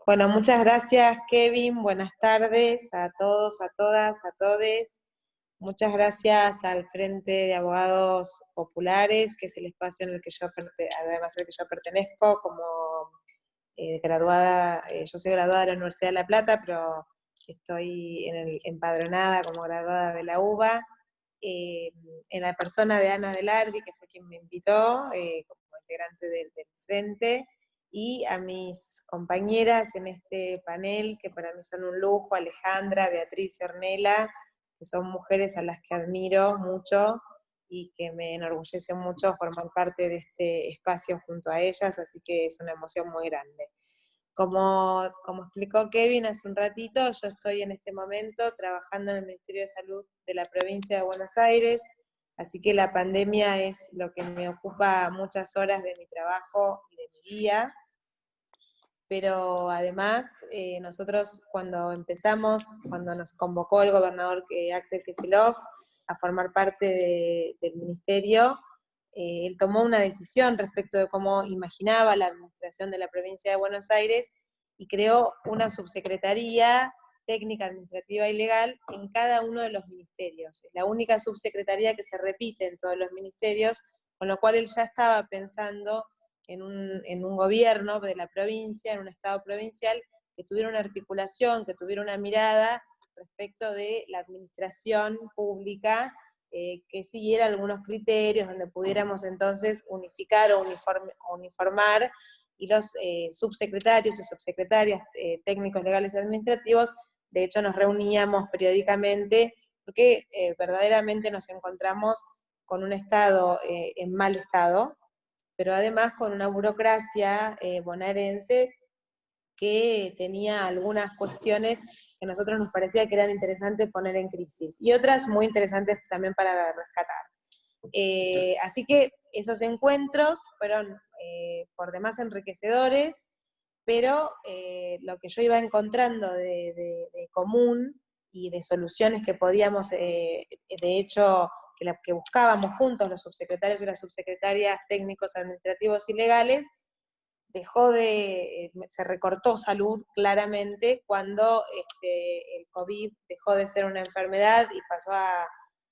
Bueno, muchas gracias, Kevin. Buenas tardes a todos, a todas, a todes. Muchas gracias al Frente de Abogados Populares, que es el espacio en el que además al que yo pertenezco como graduada. Yo soy graduada de la Universidad de La Plata, pero estoy empadronada como graduada de la UBA, eh, en la persona de Ana Delardi, que fue quien me invitó como integrante del Frente, y a mis compañeras en este panel, que para mí son un lujo: Alejandra, Beatriz y Ornella, que son mujeres a las que admiro mucho y que me enorgullece mucho formar parte de este espacio junto a ellas, así que es una emoción muy grande. Como explicó Kevin hace un ratito, yo estoy en este momento trabajando en el Ministerio de Salud de la provincia de Buenos Aires, así que la pandemia es lo que me ocupa muchas horas de mi trabajo y de mi día. Pero además nosotros cuando nos convocó el gobernador Axel Kicillof a formar parte del ministerio, él tomó una decisión respecto de cómo imaginaba la administración de la provincia de Buenos Aires y creó una subsecretaría técnica, administrativa y legal en cada uno de los ministerios. Es la única subsecretaría que se repite en todos los ministerios, con lo cual él ya estaba pensando en un gobierno de la provincia, en un estado provincial, que tuviera una articulación, que tuviera una mirada respecto de la administración pública, que siguiera algunos criterios, donde pudiéramos entonces unificar o uniformar, y los subsecretarios y subsecretarias técnicos, legales y administrativos, de hecho nos reuníamos periódicamente, porque verdaderamente nos encontramos con un Estado en mal estado, pero además con una burocracia bonaerense que tenía algunas cuestiones que a nosotros nos parecía que eran interesantes poner en crisis, y otras muy interesantes también para rescatar. Así que esos encuentros fueron por demás enriquecedores, pero lo que yo iba encontrando de común y de soluciones que podíamos, de hecho, que buscábamos juntos los subsecretarios y las subsecretarias técnicos, administrativos y legales, se recortó salud claramente cuando el COVID dejó de ser una enfermedad y pasó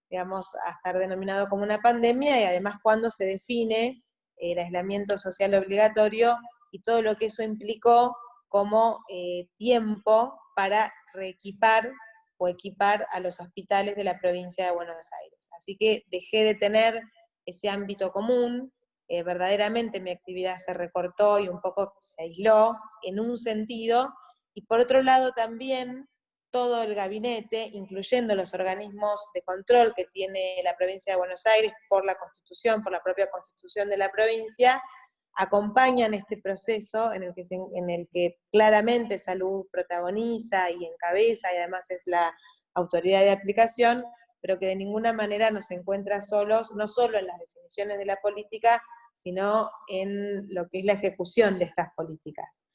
digamos, a estar denominado como una pandemia, y además cuando se define el aislamiento social obligatorio y todo lo que eso implicó como tiempo para reequipar o equipar a los hospitales de la provincia de Buenos Aires. Así que dejé de tener ese ámbito común. Verdaderamente mi actividad se recortó y un poco se aisló en un sentido, y por otro lado también todo el gabinete, incluyendo los organismos de control que tiene la provincia de Buenos Aires por la Constitución, por la propia Constitución de la provincia, acompañan este proceso en el que claramente Salud protagoniza y encabeza, y además es la autoridad de aplicación, pero que de ninguna manera nos encuentra solos, no solo en las definiciones de la política, sino en lo que es la ejecución de estas políticas.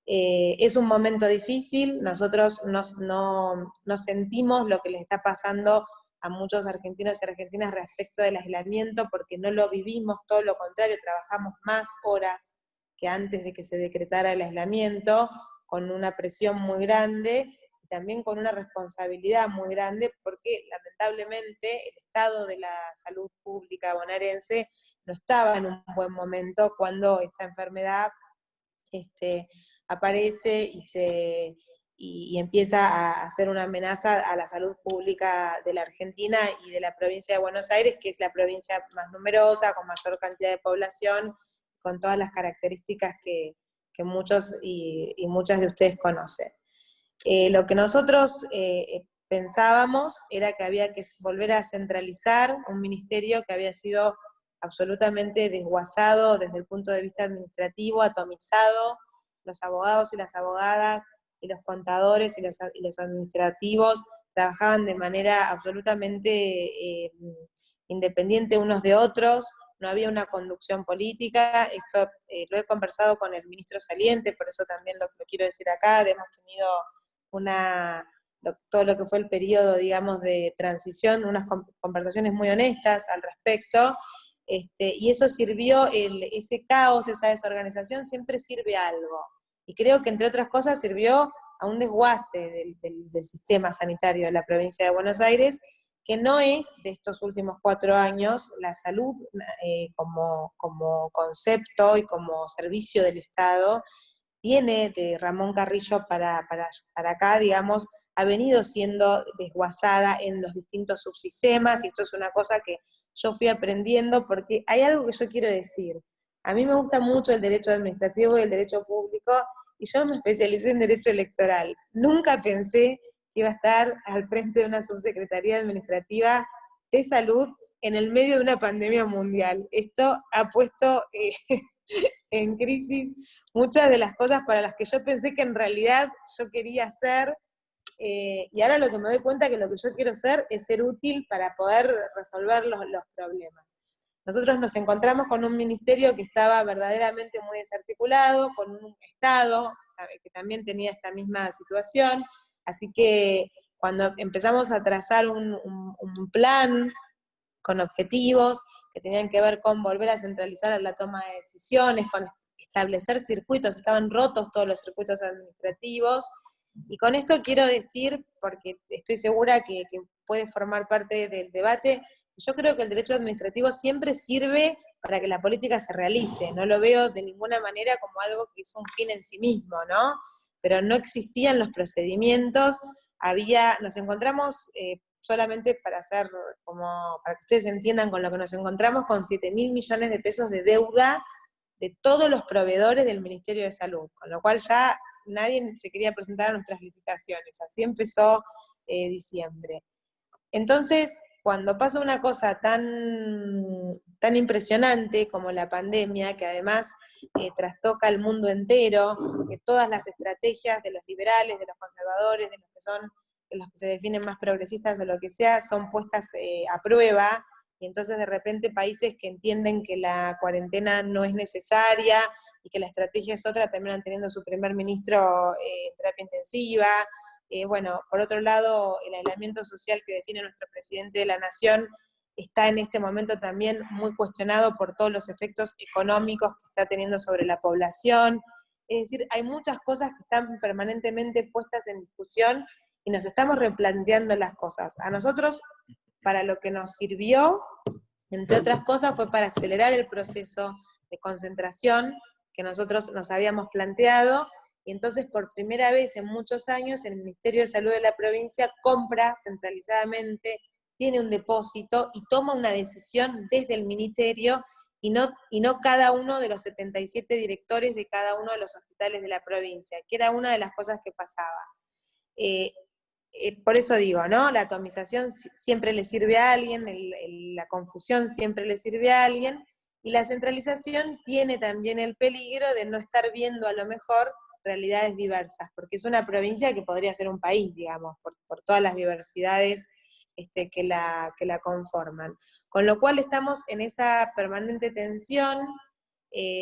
Es un momento difícil, nosotros no sentimos lo que les está pasando a muchos argentinos y argentinas respecto del aislamiento, porque no lo vivimos, todo lo contrario, trabajamos más horas que antes de que se decretara el aislamiento, con una presión muy grande, y también con una responsabilidad muy grande, porque lamentablemente el estado de la salud pública bonaerense no estaba en un buen momento cuando esta enfermedad aparece y empieza a ser una amenaza a la salud pública de la Argentina y de la provincia de Buenos Aires, que es la provincia más numerosa, con mayor cantidad de población, con todas las características que muchos y muchas de ustedes conocen. Lo que nosotros pensábamos era que había que volver a centralizar un ministerio que había sido absolutamente desguazado desde el punto de vista administrativo, atomizado. Los abogados y las abogadas y los contadores y los administrativos trabajaban de manera absolutamente independiente unos de otros, no había una conducción política. Esto lo he conversado con el ministro saliente, por eso también lo quiero decir acá. Hemos tenido todo lo que fue el periodo, digamos, de transición, unas conversaciones muy honestas al respecto, y eso sirvió, ese caos, esa desorganización siempre sirve a algo. Y creo que, entre otras cosas, sirvió a un desguace del sistema sanitario de la provincia de Buenos Aires, que no es de estos últimos 4 años. La salud como concepto y como servicio del Estado tiene de Ramón Carrillo para acá, digamos, ha venido siendo desguazada en los distintos subsistemas, y esto es una cosa que yo fui aprendiendo, porque hay algo que yo quiero decir. A mí me gusta mucho el derecho administrativo y el derecho público, y yo me especialicé en derecho electoral. Nunca pensé que iba a estar al frente de una subsecretaría administrativa de salud en el medio de una pandemia mundial. Esto ha puesto en crisis muchas de las cosas para las que yo pensé que en realidad yo quería hacer, y ahora lo que me doy cuenta es que lo que yo quiero hacer es ser útil para poder resolver los problemas. Nosotros nos encontramos con un ministerio que estaba verdaderamente muy desarticulado, con un Estado que también tenía esta misma situación, así que cuando empezamos a trazar un plan con objetivos que tenían que ver con volver a centralizar la toma de decisiones, con establecer circuitos, estaban rotos todos los circuitos administrativos, y con esto quiero decir, porque estoy segura que puede formar parte del debate, yo creo que el derecho administrativo siempre sirve para que la política se realice, no lo veo de ninguna manera como algo que es un fin en sí mismo, ¿no? Pero no existían los procedimientos, nos encontramos, solamente para hacer, para que ustedes entiendan con lo que nos encontramos, con 7.000 millones de pesos de deuda de todos los proveedores del Ministerio de Salud, con lo cual ya nadie se quería presentar a nuestras licitaciones. Así empezó diciembre. Entonces, cuando pasa una cosa tan impresionante como la pandemia, que además trastoca el mundo entero, que todas las estrategias de los liberales, de los conservadores, de los que se definen más progresistas o lo que sea, son puestas a prueba, y entonces de repente países que entienden que la cuarentena no es necesaria y que la estrategia es otra, terminan teniendo su primer ministro en terapia intensiva. Bueno, por otro lado, el aislamiento social que define nuestro presidente de la Nación está en este momento también muy cuestionado por todos los efectos económicos que está teniendo sobre la población. Es decir, hay muchas cosas que están permanentemente puestas en discusión y nos estamos replanteando las cosas. A nosotros, para lo que nos sirvió, entre otras cosas, fue para acelerar el proceso de concentración que nosotros nos habíamos planteado, y entonces por primera vez en muchos años el Ministerio de Salud de la provincia compra centralizadamente, tiene un depósito y toma una decisión desde el ministerio, y no cada uno de los 77 directores de cada uno de los hospitales de la provincia, que era una de las cosas que pasaba. Por eso digo, ¿no? La atomización siempre le sirve a alguien, la confusión siempre le sirve a alguien, y la centralización tiene también el peligro de no estar viendo a lo mejor realidades diversas, porque es una provincia que podría ser un país, digamos, por todas las diversidades que la conforman. Con lo cual estamos en esa permanente tensión.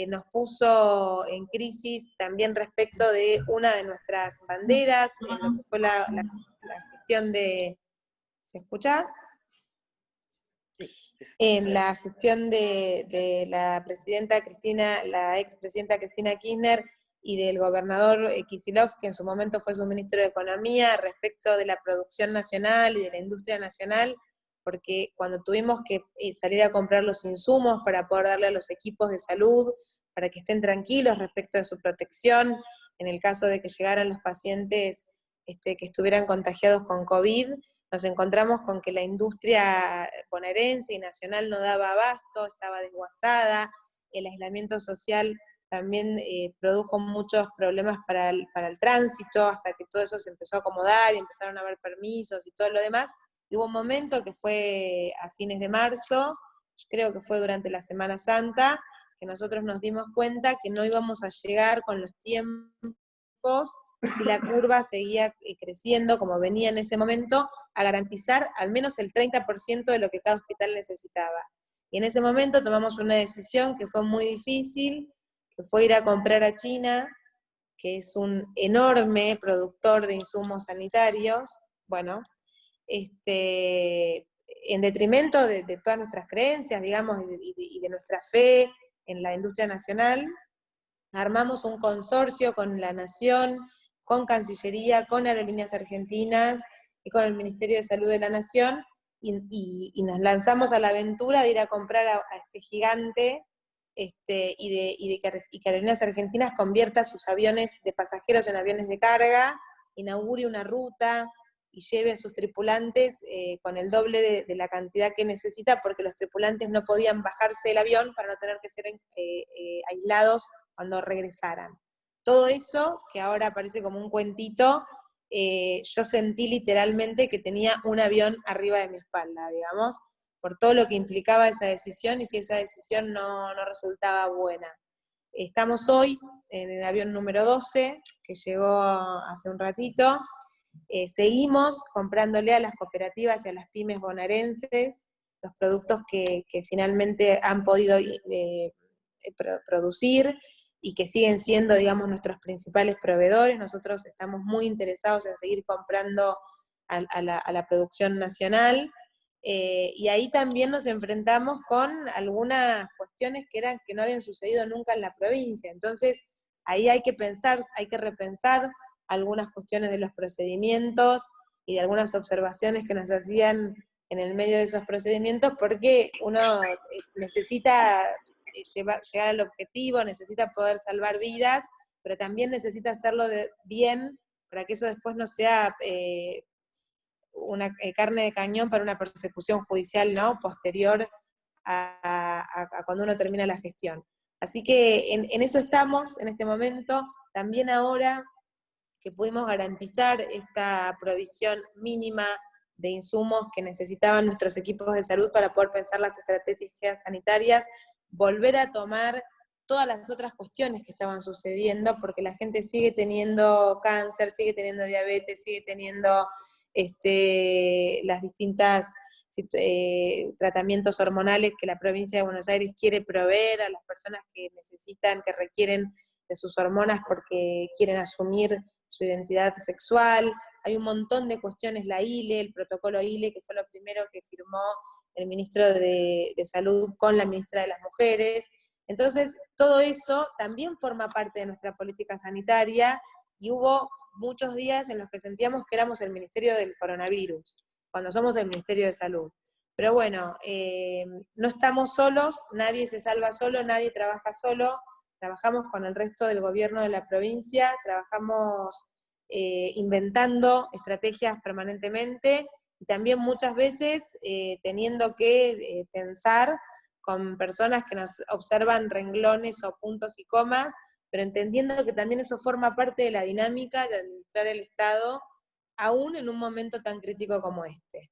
Nos puso en crisis también respecto de una de nuestras banderas, en lo que fue la gestión de... ¿Se escucha? En la gestión de la presidenta Cristina, la expresidenta Cristina Kirchner, y del gobernador Kicillof, que en su momento fue su ministro de Economía, respecto de la producción nacional y de la industria nacional, porque cuando tuvimos que salir a comprar los insumos para poder darle a los equipos de salud, para que estén tranquilos respecto de su protección, en el caso de que llegaran los pacientes que estuvieran contagiados con COVID, nos encontramos con que la industria bonaerense y nacional no daba abasto, estaba desguazada, el aislamiento social también produjo muchos problemas para el tránsito, hasta que todo eso se empezó a acomodar y empezaron a haber permisos y todo lo demás. Y hubo un momento que fue a fines de marzo, yo creo que fue durante la Semana Santa, que nosotros nos dimos cuenta que no íbamos a llegar con los tiempos, si la curva seguía creciendo como venía en ese momento, a garantizar al menos el 30% de lo que cada hospital necesitaba. Y en ese momento tomamos una decisión que fue muy difícil, que fue ir a comprar a China, que es un enorme productor de insumos sanitarios, bueno, en detrimento de todas nuestras creencias, digamos, y de nuestra fe en la industria nacional. armamos un consorcio con la Nación, con Cancillería, con Aerolíneas Argentinas y con el Ministerio de Salud de la Nación, y nos lanzamos a la aventura de ir a comprar a este gigante, y que Aerolíneas Argentinas convierta sus aviones de pasajeros en aviones de carga, inaugure una ruta y lleve a sus tripulantes con el doble de la cantidad que necesita, porque los tripulantes no podían bajarse del avión para no tener que ser aislados cuando regresaran. Todo eso, que ahora parece como un cuentito, yo sentí literalmente que tenía un avión arriba de mi espalda, digamos, por todo lo que implicaba esa decisión, y si esa decisión no resultaba buena. Estamos hoy en el avión número 12, que llegó hace un ratito. Seguimos comprándole a las cooperativas y a las pymes bonaerenses los productos que finalmente han podido producir y que siguen siendo, digamos, nuestros principales proveedores. Nosotros estamos muy interesados en seguir comprando a la producción nacional, y ahí también nos enfrentamos con algunas cuestiones que no habían sucedido nunca en la provincia. Entonces, ahí hay que pensar, hay que repensar algunas cuestiones de los procedimientos y de algunas observaciones que nos hacían en el medio de esos procedimientos, porque uno necesita llegar al objetivo, necesita poder salvar vidas, pero también necesita hacerlo bien para que eso después no sea una carne de cañón para una persecución judicial, ¿no?, posterior a cuando uno termina la gestión. Así que en eso estamos en este momento. También ahora que pudimos garantizar esta provisión mínima de insumos que necesitaban nuestros equipos de salud para poder pensar las estrategias sanitarias, volver a tomar todas las otras cuestiones que estaban sucediendo, porque la gente sigue teniendo cáncer, sigue teniendo diabetes, sigue teniendo las distintas tratamientos hormonales que la provincia de Buenos Aires quiere proveer a las personas que necesitan, que requieren de sus hormonas porque quieren asumir su identidad sexual. Hay un montón de cuestiones, la ILE, el protocolo ILE, que fue lo primero que firmó el ministro de Salud con la ministra de las Mujeres. Entonces, todo eso también forma parte de nuestra política sanitaria, y hubo muchos días en los que sentíamos que éramos el Ministerio del Coronavirus, cuando somos el Ministerio de Salud. Pero bueno, no estamos solos, nadie se salva solo, nadie trabaja solo, trabajamos con el resto del gobierno de la provincia, trabajamos inventando estrategias permanentemente, y también muchas veces teniendo que pensar con personas que nos observan renglones o puntos y comas, pero entendiendo que también eso forma parte de la dinámica de administrar el Estado, aún en un momento tan crítico como este.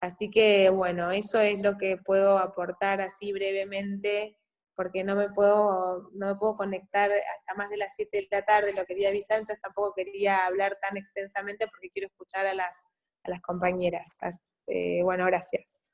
Así que bueno, eso es lo que puedo aportar así brevemente, porque no me puedo conectar hasta más de las 7 de la tarde, lo quería avisar, entonces tampoco quería hablar tan extensamente porque quiero escuchar a las compañeras. Bueno, gracias.